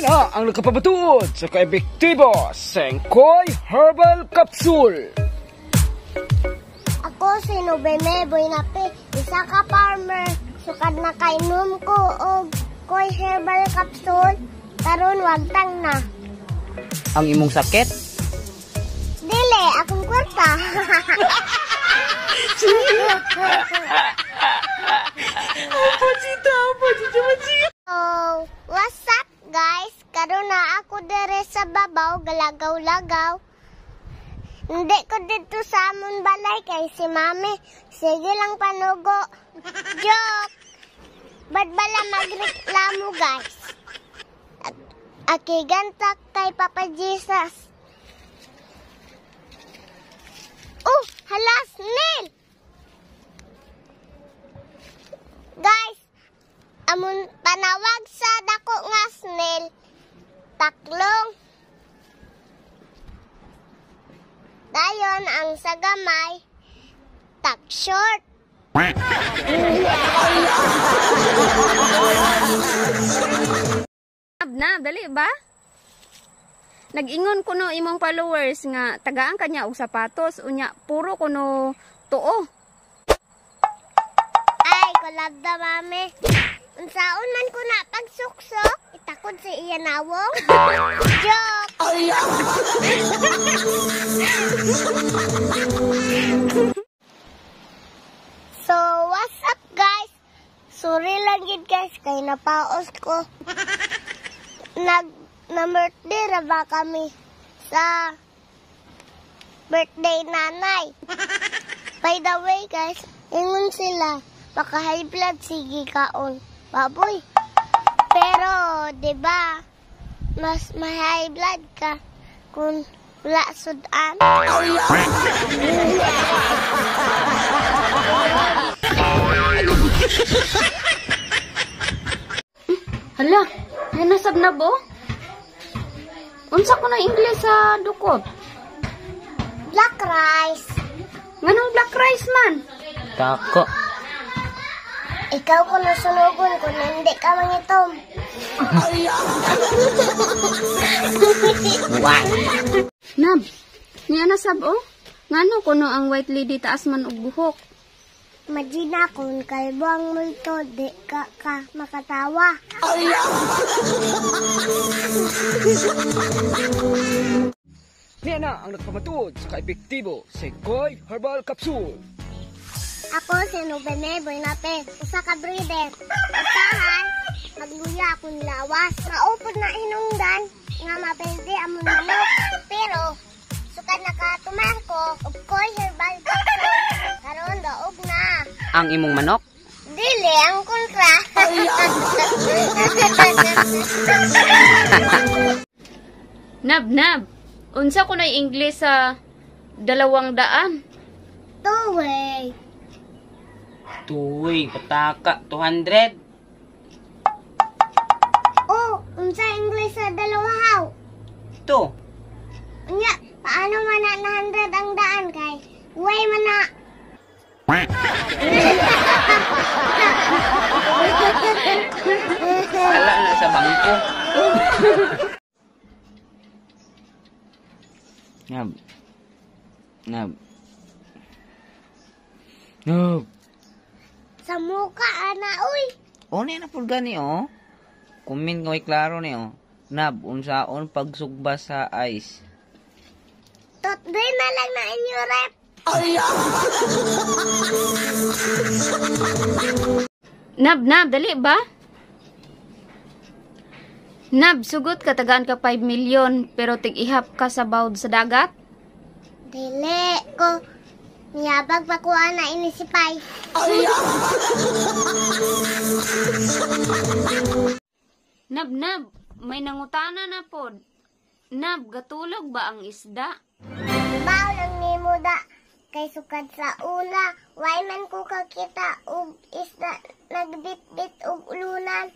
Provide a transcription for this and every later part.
na ang nagkapabatuod sa kaepektibo Sengkoy Herbal Capsule. Ako si Nubeme Boynape, isa ka farmer. Sukad na kainom ko og Koy Herbal Capsule. Karon wagtang na. Ang imong sakit? Dili, akong kwarta. Oh, what's up guys? Karon na ako dere sa babaw, galagaw-lagaw. Hindi ko dito sa amon balay kay si mami. Sige lang panugo. Joke! Ba't bala magreklamo guys? Akigantak kay Papa Jesus. Oh, hala, snail! Guys, amon panawag sa dako nga snail, taklong. Dayon ang sagamay, tak short. Na, dali ba? Nag-ingon kuno imong followers nga tagaan kanya og sapatos unya puro kuno tuo. Ay, kulab da mami. Unsaon man ko na pagsuksok, itakod si iya nawong. Joke! So, what's up guys? Sorry lang gid guys, kay napaos ko. Na-birthday ra ba kami sa birthday nanay. By the way guys, ingon sila, baka high blood sige kaon. Baboy. Pero, di ba, mas high blood ka kung wala sudan. Hala, yan nasab na bo? Unsa ko na English sa dukot? Black rice. Nganong black rice man? Kako. Ikaw ko nasunugon kung hindi ka mangitom. Nab, niya nasab oh? Ngano kuno ang white lady taas man og buhok? Magina kung kalbang multo, di ka makatawa. Niya na ang nagpamatuod sa kaepektibo Sengkoy Herbal Capsule. Ako si Nubeme Boynape, usa ka breeder. Usahan, magluya akong lawas. Maupod na hinungdan, nga mapende amon manok. Pero, sukad na katumar ko, og Koy Herbal Capsule. Karon daog na. Ang imong manok? Dili, ang kontra. Nab, unsa ko na English sa 200? Tuway. Tuwi, pataka, 200. Oh, unsa English sa dalawahaw? Ito. Nya, paano man na 100 ang daan kay? Way man na. Wala na sa bangko. Nab. Sa muka, ana, uy. O na po gani o. Kumin ko klaro ni o. Nab, unsaon pagsugba sa ice. Totday na lang na inyo rep. Nab, dali ba? Nab, sugot ka tagaan ka 5 million pero tig-ihap ka sa bawd sa dagat? Dili ko. Niyabag pa ko na inisipay. Nab, may nangutana na pod. Nab, gatulog ba ang isda? Bao lang ni muda. Kay sukad sa una, why man ko kakita og isda nagbit-bit og ulunan.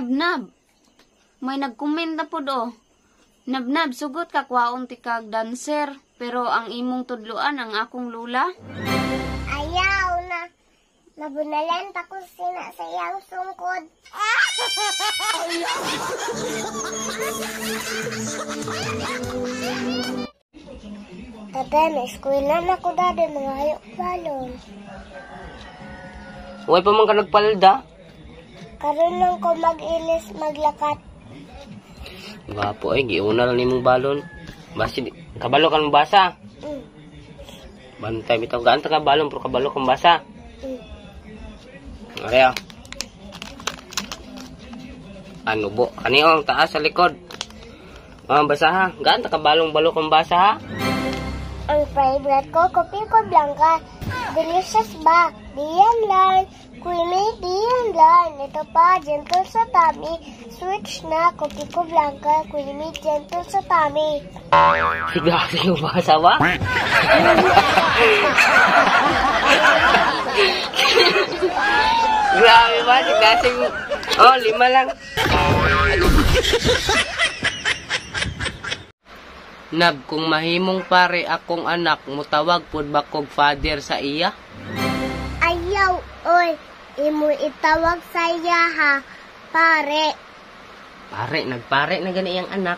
Nab-nab. May nag-comment na po do. Nab-nab, sugot ka kwaon ti kag dancer. Pero ang imong tudluan ang akong lula. Ayaw na. Mabunalan pa ko sina sa iyang sungkod. Dada, may eskwela na ko dada. Mga hayok balon. Huwag pa man ka nagpalda. Karoon lang ko mag-ilis, maglakat. Gwapo ay, giuna lang nimong balon. Basi, kabalo ka ng basa. Bantay bitaw gaan ta ka balon, pero kabalo kang basa. Ariya. Ano bo? Kaniyo ang taas sa likod. Basa ha. Gaan ta ka balong-balo kang basa ha. Ang favorite ko, kopi ko blanca. Delicious ba? Diyan lang. Creamy, diyan lang. Ito pa, gentle sa tummy. Switch na, kopi ko blanca. Creamy, gentle sa tummy. Sigurado yung basa ba? Grabe ba? Siglasing... Oh, 5 lang. Nab, kung mahimong pare akong anak, mutawag pod ba kog father sa iya? Ayaw, oy. Imo itawag sa iya ha. Pare. Pare, nagpare na gani ang anak.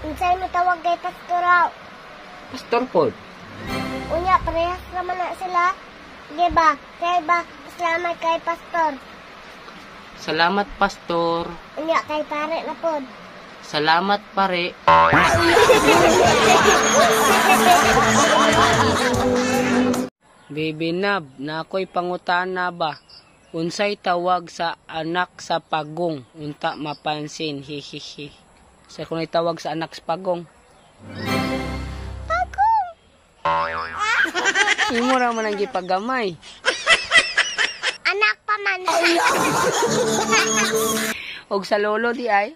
Unsay mo tawag kay pastoraw? Pastor pod. Unya, parehas naman na sila. Di ba? Kaya ba, salamat kay pastor. Salamat, pastor. Unya, kay pare na pod. Salamat, pare. Baby Nab, na ako'y pangutana ba? Unsay tawag sa anak sa pagong? Unta mapansin, hihihi. Sa kunay tawag sa anak sa pagong? Pagong! Imo ra man ang gipagamay. Anak pa man. Og sa lolo di ay?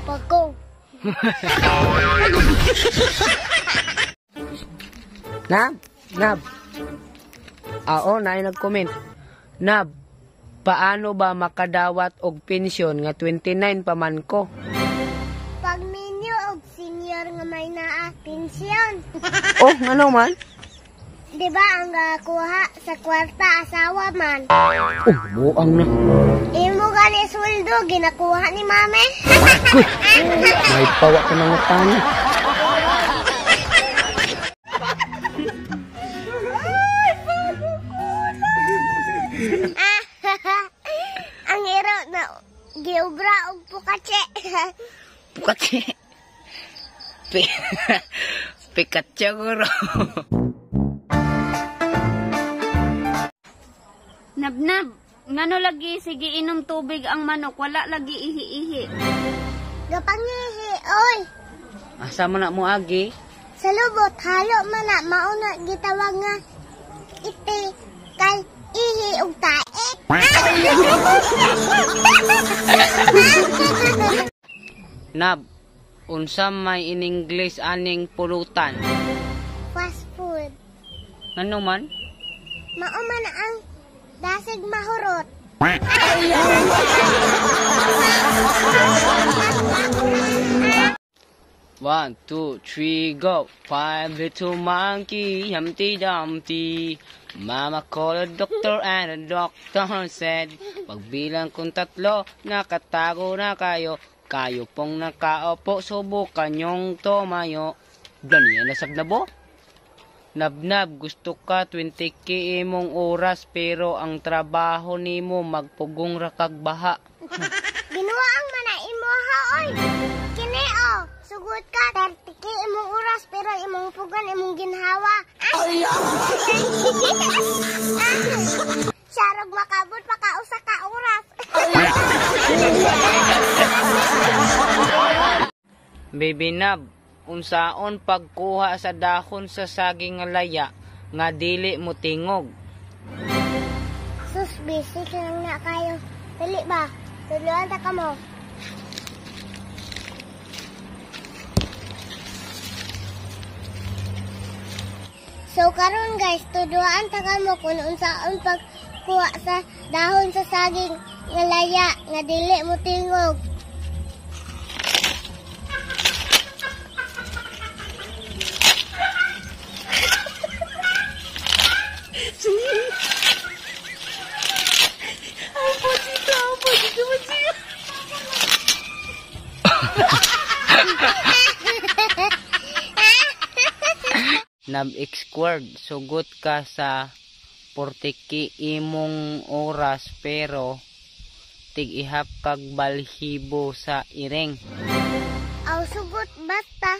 Pagong. Nab. Oo, na nag-comment. Nab, paano ba makadawat og pensyon nga 29 pa man ko? Pag minyo og senior nga may naa pensyon. Oh, ano man? Di ba ang kuha sa kwarta asawa man? Oh, buang na. Imo gani sweldo ginakuha ni mame. May pawa ka ng utang. Ang hero na giobra og pukatse. Pukatse. Pikatse guro. Nab-nab, ngano lagi sige inom tubig ang manok, wala lagi ihi-ihi. Gapangihi, oy. Asa mo na mo agi? Sa lubot, halo man na mauna gitawag nga iti kay ihi ug tae. Nab, unsa may in English aning pulutan? Fast food. Ano man? Mao man ang dasig mahurot. 1, 2, 3, go. 5 little monkey, Humpty Dumpty. Mama called a doctor and the doctor said, pagbilang kong 3, nakatago na kayo. Kayo pong nakaupo, subukan yung tumayo. Ganyan na sabnabo? Nabnab, gusto ka 20k imong oras, pero ang trabaho nimo magpugong rakag baha. Binuang man na imo ha oy. Kini o, sugod ka 30k imong oras pero imong pugan imong ginhawa. Sarog makabot pa ka usa ka oras. Baby Nab, unsaon pagkuha sa dahon sa saging nga laya nga dili mo tingog? Sus, basic lang na kayo. Dali ba? Tuluan ta ka mo. So karon guys, tuduan ta ka mo kung unsaon pagkuha sa dahon sa saging nga laya nga dili mo tingog. Nab-squared, sugot ka sa 40 imong oras pero tig-ihap kag balhibo sa iring. Aw sugot basta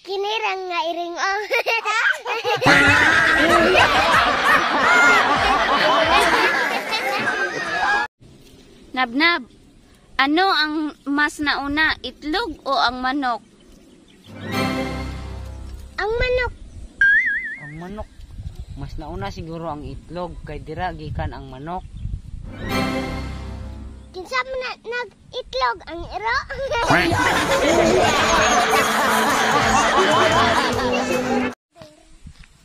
kinirang nga iring oh. Nabnab, ano ang mas nauna, itlog o ang manok? Ang manok. Ang manok. Mas nauna siguro ang itlog kay dira gikan ang manok. Kinsa man na nag-itlog ang iro?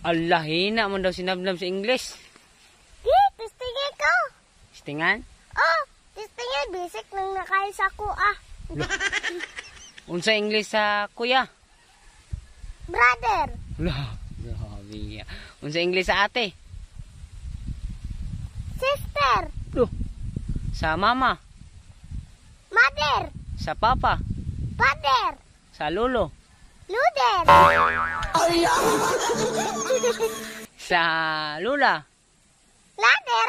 Allah, hina man daw sinabnab sa English. Testingin ko. Stingan? Oh, testingin. Basic nang nakain sa ko ah. Unsa English sa kuya? Brother. Lah, grabe. Unsa English sa ate? Sister. Loh. Sa mama? Mother. Sa papa? Father. Sa lolo? Luder. Sa lula? Ladder.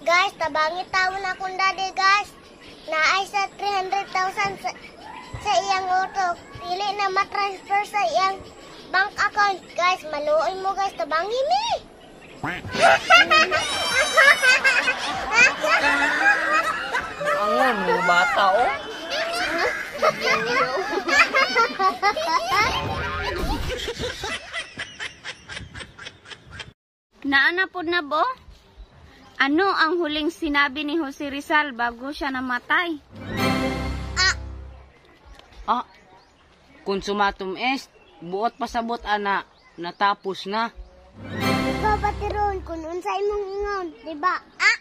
Guys, tabangit tawon akong daddy, guys. Naay sa 300,000 sa iyang utok. Dili na matransfer sa iyang bank account. Guys, maluoy mo guys, tabangi mi. Angon, mga bata, oh. Naanapod na bo? Ano ang huling sinabi ni Jose Rizal bago siya namatay? Ah, konsumatum est, buot pasabot ana, natapos na. Ikaw patiron kung unsa imong ingon, di ba? Ah!